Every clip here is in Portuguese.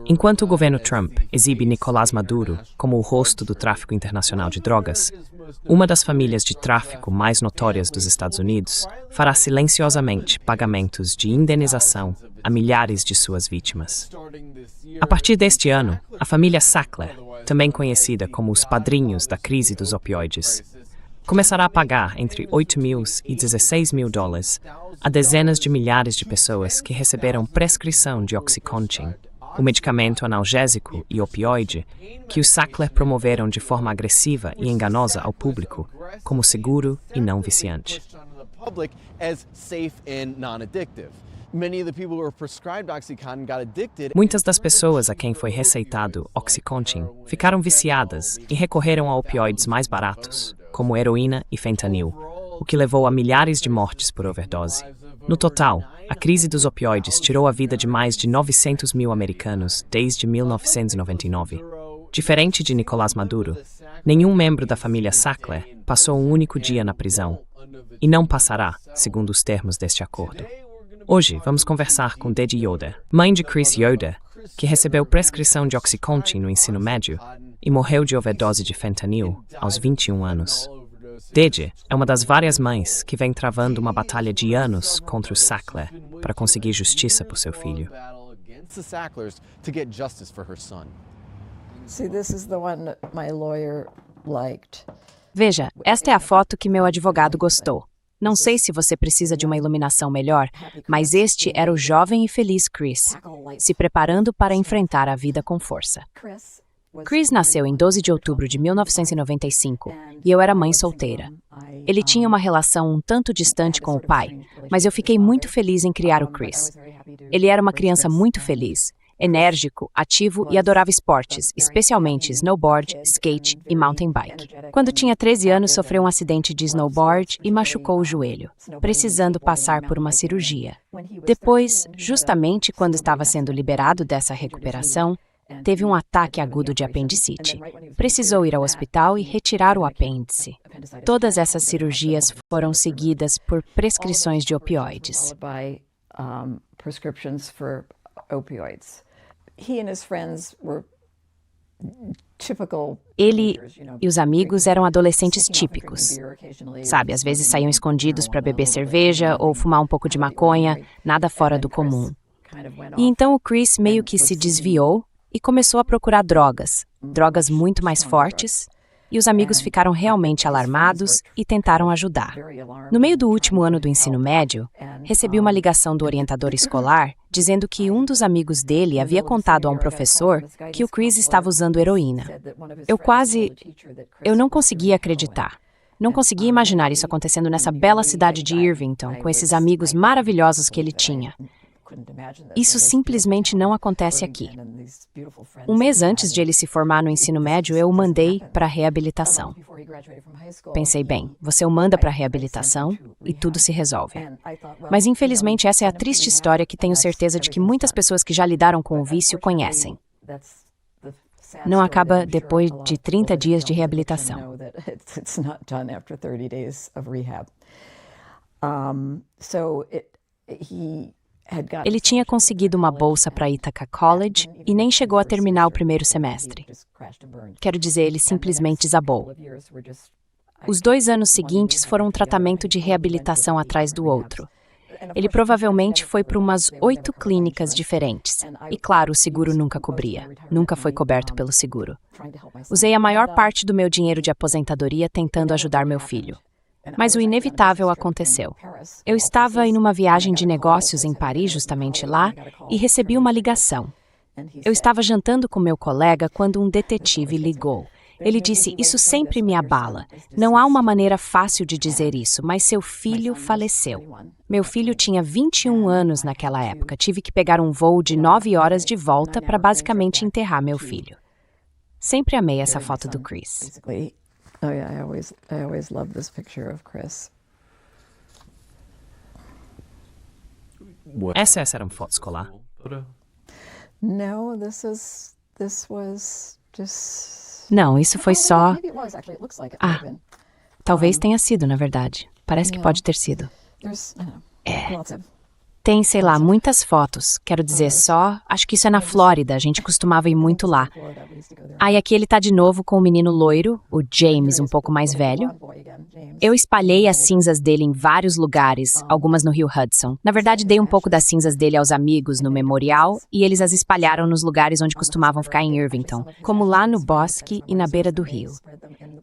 Enquanto o governo Trump exibe Nicolás Maduro como o rosto do tráfico internacional de drogas, uma das famílias de tráfico mais notórias dos Estados Unidos fará silenciosamente pagamentos de indenização a milhares de suas vítimas. A partir deste ano, a família Sackler, também conhecida como os padrinhos da crise dos opioides, começará a pagar entre 8 mil e 16 mil dólares a dezenas de milhares de pessoas que receberam prescrição de Oxycontin, o medicamento analgésico e opioide que os Sackler promoveram de forma agressiva e enganosa ao público como seguro e não viciante. Muitas das pessoas a quem foi receitado Oxycontin ficaram viciadas e recorreram a opioides mais baratos, como heroína e fentanil, o que levou a milhares de mortes por overdose. No total, a crise dos opioides tirou a vida de mais de 900 mil americanos desde 1999. Diferente de Nicolás Maduro, nenhum membro da família Sackler passou um único dia na prisão, e não passará, segundo os termos deste acordo. Hoje, vamos conversar com Dedi Yoder, mãe de Chris Yoder, que recebeu prescrição de Oxycontin no ensino médio e morreu de overdose de fentanil aos 21 anos. Dedi é uma das várias mães que vem travando uma batalha de anos contra os Sackler para conseguir justiça por seu filho. Veja, esta é a foto que meu advogado gostou. Não sei se você precisa de uma iluminação melhor, mas este era o jovem e feliz Chris, se preparando para enfrentar a vida com força. Chris nasceu em 12 de outubro de 1995 e eu era mãe solteira. Ele tinha uma relação um tanto distante com o pai, mas eu fiquei muito feliz em criar o Chris. Ele era uma criança muito feliz, enérgico, ativo e adorava esportes, especialmente snowboard, skate e mountain bike. Quando tinha 13 anos, sofreu um acidente de snowboard e machucou o joelho, precisando passar por uma cirurgia. Depois, justamente quando estava sendo liberado dessa recuperação, teve um ataque agudo de apendicite. Precisou ir ao hospital e retirar o apêndice. Todas essas cirurgias foram seguidas por prescrições de opioides. Ele e os amigos eram adolescentes típicos. Sabe, às vezes saíam escondidos para beber cerveja ou fumar um pouco de maconha, nada fora do comum. E então o Chris meio que se desviou e começou a procurar drogas muito mais fortes, e os amigos ficaram realmente alarmados e tentaram ajudar. No meio do último ano do ensino médio, recebi uma ligação do orientador escolar dizendo que um dos amigos dele havia contado a um professor que o Chris estava usando heroína. Eu não conseguia acreditar. Não conseguia imaginar isso acontecendo nessa bela cidade de Irvington, com esses amigos maravilhosos que ele tinha. Isso simplesmente não acontece aqui. Um mês antes de ele se formar no ensino médio, eu o mandei para a reabilitação. Pensei, bem, você o manda para a reabilitação e tudo se resolve. Mas infelizmente essa é a triste história que tenho certeza de que muitas pessoas que já lidaram com o vício conhecem. Não acaba depois de 30 dias de reabilitação. Ele tinha conseguido uma bolsa para Ithaca College e nem chegou a terminar o primeiro semestre. Quero dizer, ele simplesmente desabou. Os 2 anos seguintes foram um tratamento de reabilitação atrás do outro. Ele provavelmente foi para umas 8 clínicas diferentes. E claro, o seguro nunca cobria. Nunca foi coberto pelo seguro. Usei a maior parte do meu dinheiro de aposentadoria tentando ajudar meu filho. Mas o inevitável aconteceu. Eu estava em uma viagem de negócios em Paris, justamente lá, e recebi uma ligação. Eu estava jantando com meu colega quando um detetive ligou. Ele disse, isso sempre me abala. Não há uma maneira fácil de dizer isso, mas seu filho faleceu. Meu filho tinha 21 anos naquela época. Tive que pegar um voo de 9 horas de volta para basicamente enterrar meu filho. Sempre amei essa foto do Chris. Oh yeah, I always loved this picture of Chris. Essa era uma foto escolar? No, this was just. Não, isso foi só. Maybe it was actually. It looks like it might have been. Talvez tenha sido, na verdade. Parece que pode ter sido. There's, É. lots of Tem, sei lá, muitas fotos. Quero dizer, acho que isso é na Flórida, a gente costumava ir muito lá. E aqui ele tá de novo com o menino loiro, o James, um pouco mais velho. Eu espalhei as cinzas dele em vários lugares, algumas no Rio Hudson. Na verdade, dei um pouco das cinzas dele aos amigos no memorial e eles as espalharam nos lugares onde costumavam ficar em Irvington, como lá no bosque e na beira do rio.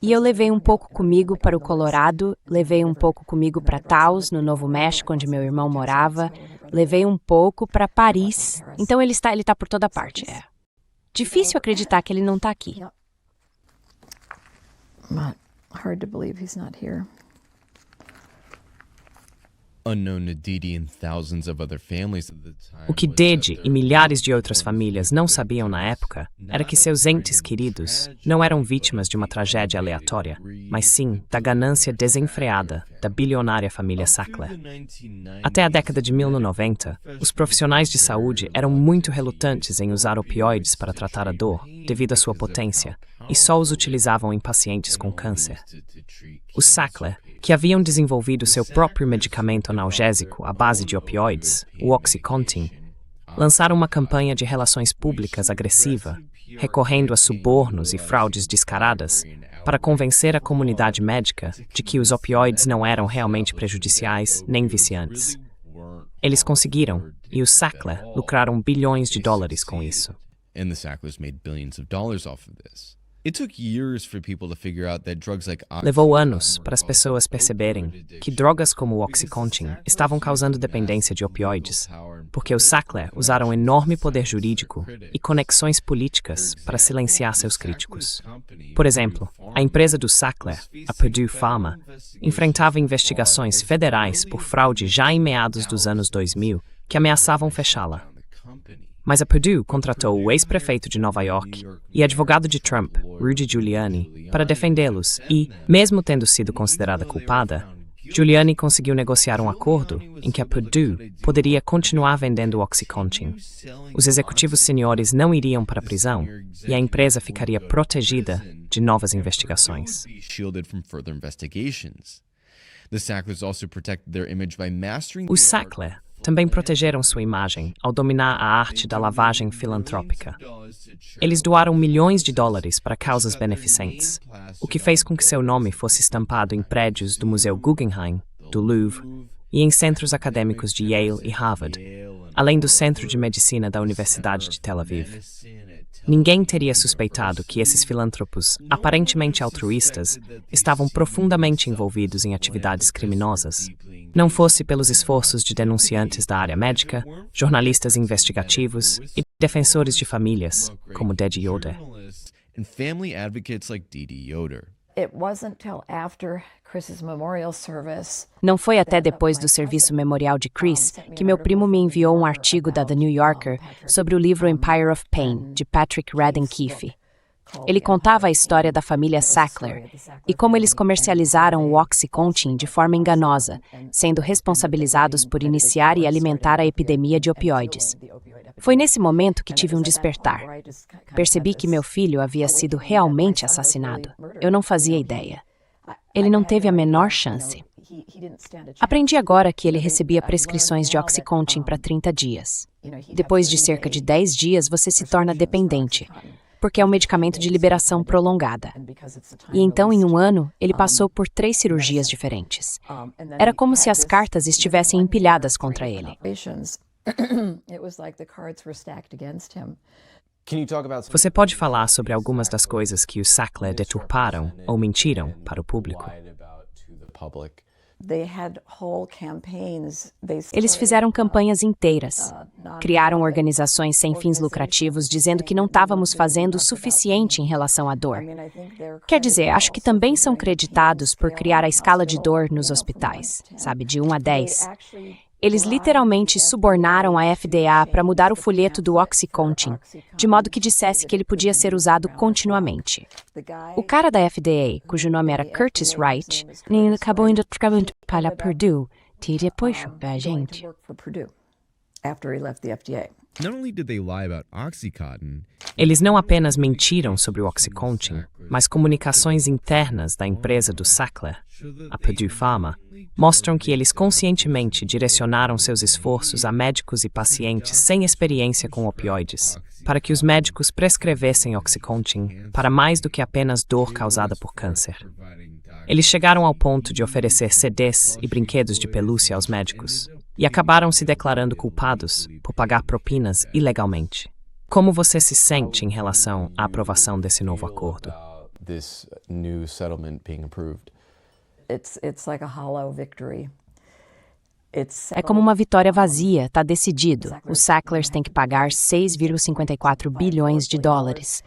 E eu levei um pouco comigo para o Colorado, levei um pouco comigo para Taos, no Novo México, onde meu irmão morava, levei um pouco para Paris. Então ele tá por toda parte, Difícil acreditar que ele não tá aqui. But hard to believe he's not here. O que Dede e milhares de outras famílias não sabiam na época era que seus entes queridos não eram vítimas de uma tragédia aleatória, mas sim da ganância desenfreada da bilionária família Sackler. Até a década de 1990, os profissionais de saúde eram muito relutantes em usar opioides para tratar a dor, devido à sua potência, e só os utilizavam em pacientes com câncer. Os Sackler, que haviam desenvolvido seu próprio medicamento analgésico à base de opioides, o Oxycontin, lançaram uma campanha de relações públicas agressiva, recorrendo a subornos e fraudes descaradas, para convencer a comunidade médica de que os opioides não eram realmente prejudiciais nem viciantes. Eles conseguiram, e os Sackler lucraram bilhões de dólares com isso. Levou anos para as pessoas perceberem que drogas como o Oxycontin estavam causando dependência de opioides, porque os Sackler usaram enorme poder jurídico e conexões políticas para silenciar seus críticos. Por exemplo, a empresa dos Sackler, a Purdue Pharma, enfrentava investigações federais por fraude já em meados dos anos 2000 que ameaçavam fechá-la. Mas a Purdue contratou o ex-prefeito de Nova York e advogado de Trump, Rudy Giuliani, para defendê-los e, mesmo tendo sido considerada culpada, Giuliani conseguiu negociar um acordo em que a Purdue poderia continuar vendendo o Oxycontin. Os executivos seniores não iriam para a prisão e a empresa ficaria protegida de novas investigações. Os Sackler também protegeram sua imagem ao dominar a arte da lavagem filantrópica. Eles doaram milhões de dólares para causas beneficentes, o que fez com que seu nome fosse estampado em prédios do Museu Guggenheim, do Louvre, e em centros acadêmicos de Yale e Harvard, além do Centro de Medicina da Universidade de Tel Aviv. Ninguém teria suspeitado que esses filântropos, aparentemente altruístas, estavam profundamente envolvidos em atividades criminosas, não fosse pelos esforços de denunciantes da área médica, jornalistas investigativos e defensores de famílias, como Dede Yoder. Não foi até depois do serviço memorial de Chris que meu primo me enviou um artigo da The New Yorker sobre o livro Empire of Pain, de Patrick Radden Keefe. Ele contava a história da família Sackler e como eles comercializaram o Oxycontin de forma enganosa, sendo responsabilizados por iniciar e alimentar a epidemia de opioides. Foi nesse momento que tive um despertar. Percebi que meu filho havia sido realmente assassinado. Eu não fazia ideia. Ele não teve a menor chance. Aprendi agora que ele recebia prescrições de Oxycontin para 30 dias. Depois de cerca de 10 dias, você se torna dependente, porque é um medicamento de liberação prolongada. E então, em um ano, ele passou por 3 cirurgias diferentes. Era como se as cartas estivessem empilhadas contra ele. Você pode falar sobre algumas das coisas que os Sackler deturparam ou mentiram para o público? Eles fizeram campanhas inteiras. Criaram organizações sem fins lucrativos dizendo que não estávamos fazendo o suficiente em relação à dor. Quer dizer, acho que também são creditados por criar a escala de dor nos hospitais, sabe, de 1 a 10. Eles literalmente subornaram a FDA para mudar o folheto do Oxycontin, de modo que dissesse que ele podia ser usado continuamente. O cara da FDA, cujo nome era Curtis Wright, acabou indo para a Purdue e depois chupa a gente. after he left the FDA. Not only did they lie about OxyContin, Eles não apenas mentiram sobre o Oxycontin, mas comunicações internas da empresa do Sackler, a Purdue Pharma, mostram que eles conscientemente direcionaram seus esforços a médicos e pacientes sem experiência com opioides, para que os médicos prescrevessem Oxycontin para mais do que apenas dor causada por câncer. Eles chegaram ao ponto de oferecer CDs e brinquedos de pelúcia aos médicos, e acabaram se declarando culpados por pagar propinas ilegalmente. Como você se sente em relação à aprovação desse novo acordo? This new settlement being approved. It's like a hollow victory. É como uma vitória vazia, está decidido. Os Sacklers têm que pagar 6,54 bilhões de dólares.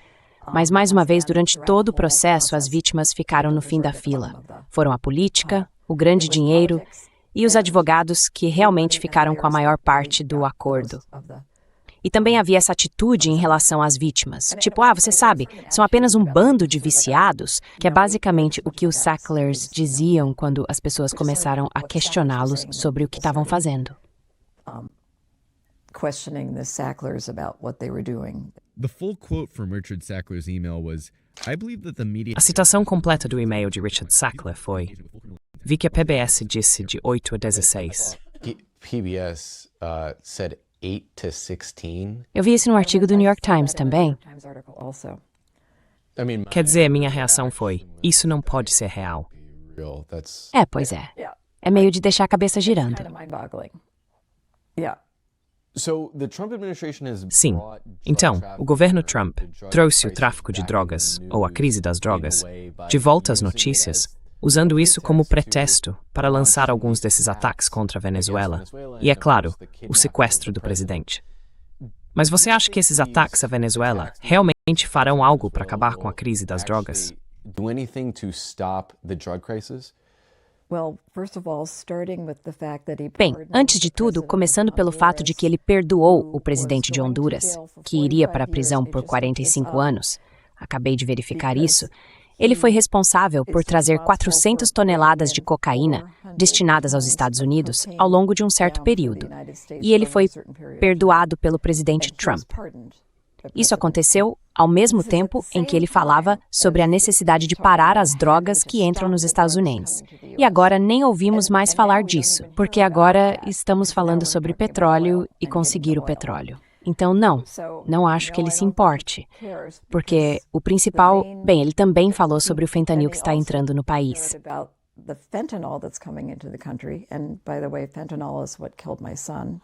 Mas, mais uma vez, durante todo o processo, as vítimas ficaram no fim da fila. Foram a política, o grande dinheiro e os advogados que realmente ficaram com a maior parte do acordo. E também havia essa atitude em relação às vítimas. Tipo, você sabe, são apenas um bando de viciados, que é basicamente o que os Sacklers diziam quando as pessoas começaram a questioná-los sobre o que estavam fazendo. Questioning the Sacklers about what they were doing. the full quote from Richard Sackler's email was, I believe that the media... A citação completa do e-mail de Richard Sackler foi: vi que a PBS disse de 8 a 16. PBS said 8 to 16. Eu vi isso no artigo do New York Times também. Times article also. I mean, Quer dizer, minha reação foi: isso não pode ser real. real. That's Pois é. Yeah, É meio de deixar a cabeça girando. kind of mind-boggling. Yeah. so the Trump administration has Sim. brought drug Então, trafficking, o governo Trump the drug trouxe o crisis tráfico de back drogas, in the ou a news crise das drogas, in a way by de volta às using it notícias, as usando isso como pretexto para lançar alguns desses ataques contra a Venezuela e, é claro, o sequestro do presidente. Mas você acha que esses ataques à Venezuela realmente farão algo para acabar com a crise das drogas? actually do anything to stop the drug crisis? Well, first of all, starting with the fact that he Bem, pardoned antes de the tudo, president começando of pelo fato de que ele perdoou o presidente de Honduras, que iria para a prisão por 45 anos. Acabei de verificar isso. Ele foi responsável por trazer 400 toneladas de cocaína destinadas aos Estados Unidos ao longo de um certo período. E ele foi perdoado pelo presidente Trump. Isso aconteceu ao mesmo tempo em que ele falava sobre a necessidade de parar as drogas que entram nos Estados Unidos. E agora nem ouvimos mais falar disso, porque agora estamos falando sobre petróleo e conseguir o petróleo. Então, não acho que ele se importe, porque o principal... Bem, ele também falou sobre o fentanil que está entrando no país. The fentanyl that's coming into the country, and by the way, fentanyl is what killed my son.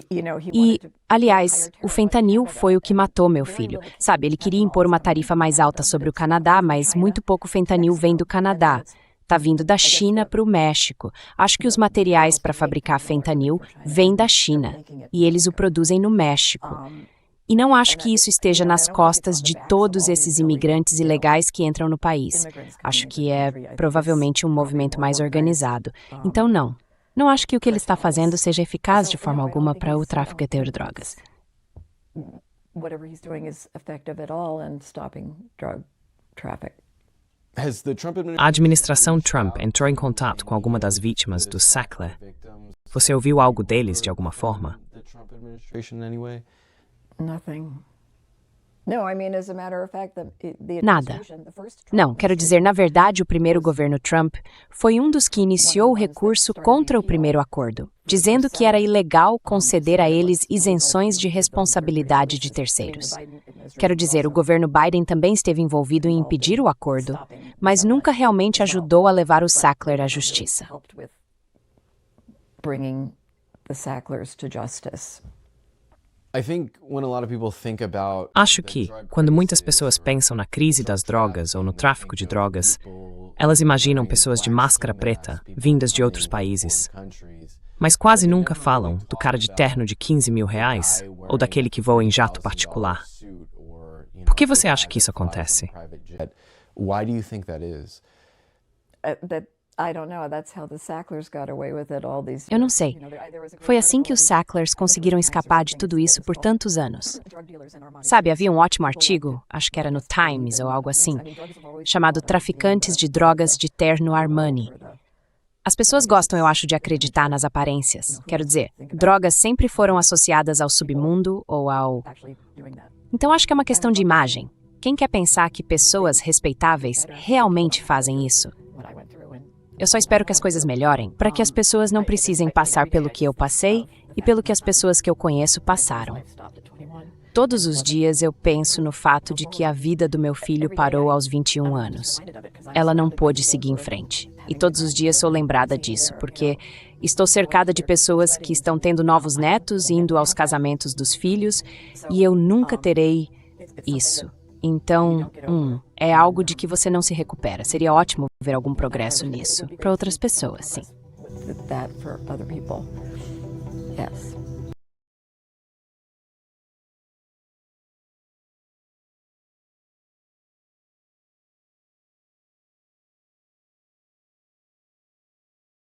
You know, he E, wanted to aliás, o fentanil foi o que matou meu filho. Sabe, ele queria impor uma tarifa mais alta sobre o Canadá, mas muito pouco fentanil vem do Canadá. Está vindo da China para o México. Acho que os materiais para fabricar fentanil vêm da China, e eles o produzem no México. E não acho que isso esteja nas costas de todos esses imigrantes ilegais que entram no país. Acho que é provavelmente um movimento mais organizado. Então, não acho que o que ele está fazendo seja eficaz de forma alguma para o tráfico de drogas. whatever he's doing is effective at all in stopping drug traffic. Has the Trump A administração Trump entrou em contato com alguma das vítimas do Sackler. victims Você ouviu algo deles de alguma forma? the Trump administration in any way? Nothing. No, I mean, as a matter of fact, the Nada. administration, the first Trump Não, quero dizer, na verdade, o primeiro governo Trump foi um dos que iniciou o recurso contra o primeiro acordo, dizendo que era ilegal conceder a eles isenções de responsabilidade de terceiros. Quero dizer, o governo Biden também esteve envolvido em impedir o acordo, mas nunca realmente ajudou a levar o Sackler à justiça. helped with bringing the Sacklers to justice. I think when a lot of people think about Acho the que, drug quando muitas crisis, pessoas pensam na crise das drogas ou no tráfico de drogas, elas imaginam pessoas de máscara preta, vindas de outros países. Mas quase nunca falam do cara de terno de 15 mil reais ou daquele que voa em jato particular. Por que você acha que isso acontece? Why do you think that is? That I don't know. That's how the Sacklers got away with it all these. Eu não years. sei. You know, there was a Foi assim que os Sacklers conseguiram escapar de tudo isso por tantos anos. Sabe, havia um ótimo artigo, acho que era no Times ou algo assim, chamado Traficantes de Drogas de Terno Armani. As pessoas gostam, eu acho, de acreditar nas aparências. Quero dizer, drogas sempre foram associadas ao submundo ou ao... Então acho que é uma questão de imagem. Quem quer pensar que pessoas respeitáveis realmente fazem isso? Eu só espero que as coisas melhorem, para que as pessoas não precisem passar pelo que eu passei e pelo que as pessoas que eu conheço passaram. Todos os dias eu penso no fato de que a vida do meu filho parou aos 21 anos. Ela não pôde seguir em frente. E todos os dias sou lembrada disso, porque estou cercada de pessoas que estão tendo novos netos, indo aos casamentos dos filhos, e eu nunca terei isso. Então, é algo de que você não se recupera. Seria ótimo ver algum progresso nisso. Para outras pessoas, sim. That for other people. Yes.